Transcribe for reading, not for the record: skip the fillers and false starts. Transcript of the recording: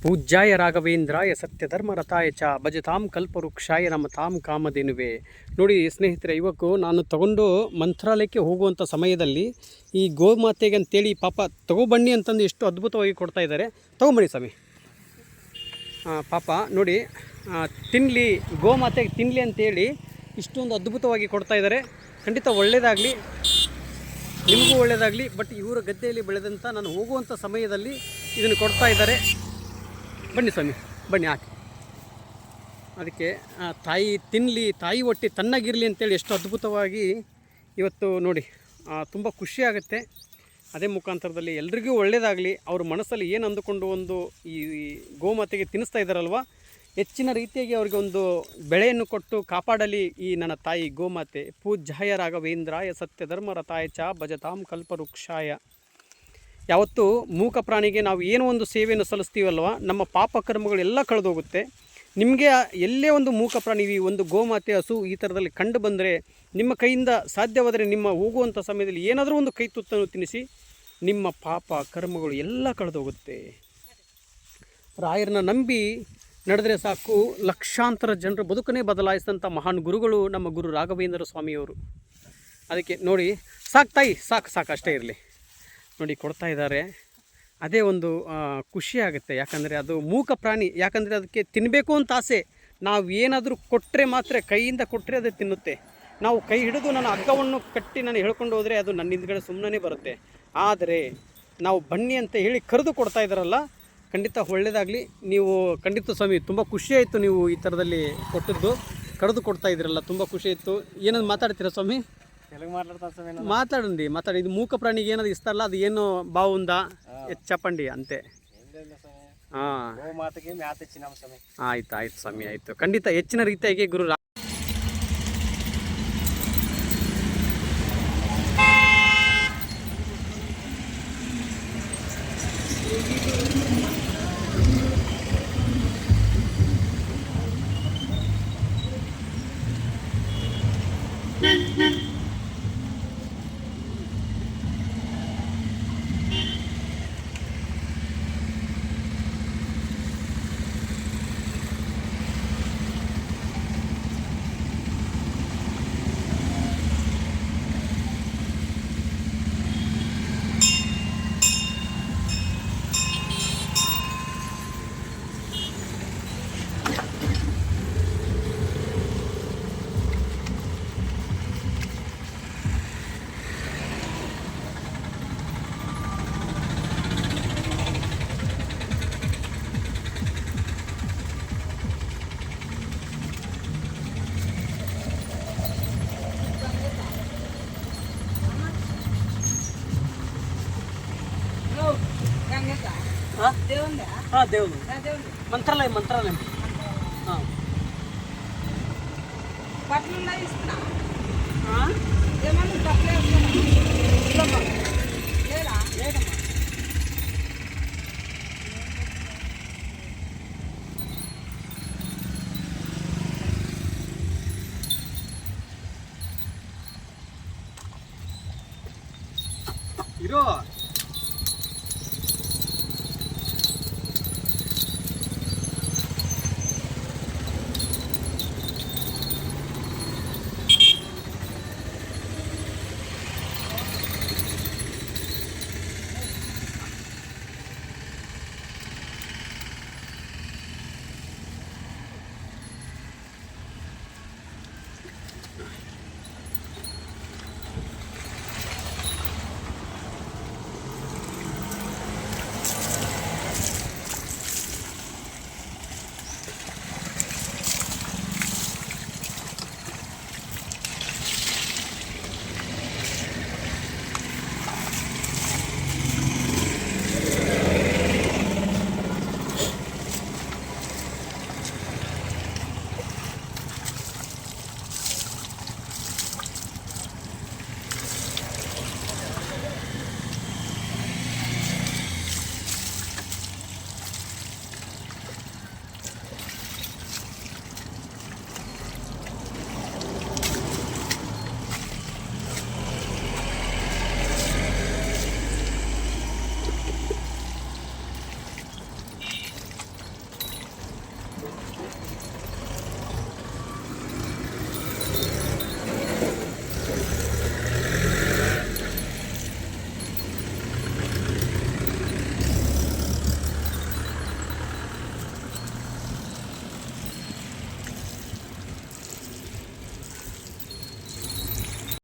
ಪೂಜ್ಯಾಯ ರಾಘವೇಂದ್ರಾಯ ಸತ್ಯಧರ್ಮರತಾಯ ಚ ಭಜತಾಂ ಕಲ್ಪವೃಕ್ಷಾಯ ನಮತಾಂ ಕಾಮಧೇನುವೆ. ನೋಡಿ ಸ್ನೇಹಿತರೆ, ಇವಾಗ ನಾನು ತಗೊಂಡು ಮಂತ್ರಾಲಯಕ್ಕೆ ಹೋಗುವಂಥ ಸಮಯದಲ್ಲಿ ಈ ಗೋಮಾತೆಗೆ ಅಂತೇಳಿ ಪಾಪ ತಗೊಬನ್ನಿ ಅಂತಂದು ಎಷ್ಟು ಅದ್ಭುತವಾಗಿ ಕೊಡ್ತಾ ಇದ್ದಾರೆ. ತಗೊಂಬನ್ನಿ ಸ್ವಾಮಿ. ಪಾಪ ನೋಡಿ, ತಿನ್ನಲಿ ಗೋಮಾತೆಗೆ ತಿನ್ನಲಿ ಅಂತೇಳಿ ಇಷ್ಟೊಂದು ಅದ್ಭುತವಾಗಿ ಕೊಡ್ತಾ ಇದ್ದಾರೆ. ಖಂಡಿತ ಒಳ್ಳೆಯದಾಗಲಿ, ನಿಮಗೂ ಒಳ್ಳೆಯದಾಗಲಿ. ಬಟ್ ಇವರ ಗದ್ದೆಯಲ್ಲಿ ಬೆಳೆದಂಥ ನಾನು ಹೋಗುವಂಥ ಸಮಯದಲ್ಲಿ ಇದನ್ನು ಕೊಡ್ತಾ ಇದ್ದಾರೆ. ಬನ್ನಿ ಸ್ವಾಮಿ, ಬನ್ನಿ ಹಾಕಿ. ಅದಕ್ಕೆ ತಾಯಿ ತಿನ್ನಲಿ, ತಾಯಿ ಹೊಟ್ಟೆ ತಣ್ಣಗಿರಲಿ ಅಂತೇಳಿ ಎಷ್ಟು ಅದ್ಭುತವಾಗಿ ಇವತ್ತು ನೋಡಿ ತುಂಬ ಖುಷಿಯಾಗುತ್ತೆ. ಅದೇ ಮುಖಾಂತರದಲ್ಲಿ ಎಲ್ರಿಗೂ ಒಳ್ಳೆಯದಾಗಲಿ. ಅವ್ರ ಮನಸ್ಸಲ್ಲಿ ಏನು ಅಂದುಕೊಂಡು ಒಂದು ಈ ಗೋಮಾತೆಗೆ ತಿನ್ನಿಸ್ತಾ ಇದ್ದಾರಲ್ವ, ಹೆಚ್ಚಿನ ರೀತಿಯಾಗಿ ಅವ್ರಿಗೆ ಒಂದು ಬೆಳೆಯನ್ನು ಕೊಟ್ಟು ಕಾಪಾಡಲಿ ಈ ನನ್ನ ತಾಯಿ ಗೋಮಾತೆ. ಪೂಜ್ಯಾಯ ರಾಘವೇಂದ್ರಾಯ ಸತ್ಯಧರ್ಮರತಾಯ ಚ ಭಜತಾಂ ಕಲ್ಪವೃಕ್ಷಾಯ. ಯಾವತ್ತು ಮೂಕ ಪ್ರಾಣಿಗೆ ನಾವು ಏನೋ ಒಂದು ಸೇವೆಯನ್ನು ಸಲ್ಲಿಸ್ತೀವಲ್ವ, ನಮ್ಮ ಪಾಪ ಕರ್ಮಗಳೆಲ್ಲ ಕಳೆದೋಗುತ್ತೆ. ನಿಮಗೆ ಎಲ್ಲೇ ಒಂದು ಮೂಕ ಪ್ರಾಣಿ, ಒಂದು ಗೋಮಾತೆ, ಹಸು ಈ ಥರದಲ್ಲಿ ಕಂಡು ಬಂದರೆ ನಿಮ್ಮ ಕೈಯಿಂದ ಸಾಧ್ಯವಾದರೆ ನಿಮ್ಮ ಹೋಗುವಂಥ ಸಮಯದಲ್ಲಿ ಏನಾದರೂ ಒಂದು ಕೈ ತುತ್ತನ್ನು ತಿನ್ನಿಸಿ, ನಿಮ್ಮ ಪಾಪ ಕರ್ಮಗಳು ಎಲ್ಲ ಕಳೆದೋಗುತ್ತೆ. ರಾಯರನ್ನ ನಂಬಿ ನಡೆದರೆ ಸಾಕು, ಲಕ್ಷಾಂತರ ಜನರ ಬದುಕನ್ನೇ ಬದಲಾಯಿಸಿದಂಥ ಮಹಾನ್ ಗುರುಗಳು ನಮ್ಮ ಗುರು ರಾಘವೇಂದ್ರ ಸ್ವಾಮಿಯವರು. ಅದಕ್ಕೆ ನೋಡಿ, ಸಾಕು ತಾಯಿ, ಸಾಕು ಸಾಕು ಅಷ್ಟೇ ಇರಲಿ. ನೋಡಿ ಕೊಡ್ತಾ ಇದ್ದಾರೆ, ಅದೇ ಒಂದು ಖುಷಿಯಾಗುತ್ತೆ. ಯಾಕಂದರೆ ಅದು ಮೂಕ ಪ್ರಾಣಿ, ಯಾಕಂದರೆ ಅದಕ್ಕೆ ತಿನ್ನಬೇಕು ಅಂತ ಆಸೆ. ನಾವು ಏನಾದರೂ ಕೊಟ್ಟರೆ ಮಾತ್ರ, ಕೈಯಿಂದ ಕೊಟ್ಟರೆ ಅದು ತಿನ್ನುತ್ತೆ. ನಾವು ಕೈ ಹಿಡಿದು ನಾನು ಹಗ್ಗವನ್ನು ಕಟ್ಟಿ ನಾನು ಹೇಳ್ಕೊಂಡು ಹೋದರೆ ಅದು ನನ್ನ ಹಿಂದ್ಗಡೆ ಸುಮ್ಮನೆ ಬರುತ್ತೆ. ಆದರೆ ನಾವು ಬನ್ನಿ ಅಂತ ಹೇಳಿ ಕರೆದು ಕೊಡ್ತಾ ಇದ್ದಾರಲ್ಲ, ಖಂಡಿತ ಒಳ್ಳೆಯದಾಗಲಿ. ನೀವು ಖಂಡಿತ ಸ್ವಾಮಿ, ತುಂಬ ಖುಷಿಯಾಯಿತು ನೀವು ಈ ಥರದಲ್ಲಿ ಕೊಟ್ಟದ್ದು, ಕರೆದು ಕೊಡ್ತಾ ಇದ್ದೀರಲ್ಲ, ತುಂಬ ಖುಷಿಯಾಯಿತು. ಏನಾದ್ರು ಮಾತಾಡ್ತೀರಾ ಸ್ವಾಮಿ? ಮಾತಾಡಿ. ಇದು ಮೂಕ ಪ್ರಾಣಿಗೆ ಏನಾದ್ರು ಇಷ್ಟಲ್ಲ, ಅದು ಏನು ಬಾವುಂದ ಚಪ್ಪಂಡಿ ಅಂತೆ. ಆಯ್ತು ಸ್ವಾಮಿ, ಆಯಿತು. ಖಂಡಿತ ಹೆಚ್ಚಿನ ರೀತಿಯಾಗಿ ಗುರು దేవుడు మంత్రాలయం బట్టలు ఇస్తున్నా ఏమన్నా బట్టలు లేదా లేదమ్మా. ఇరో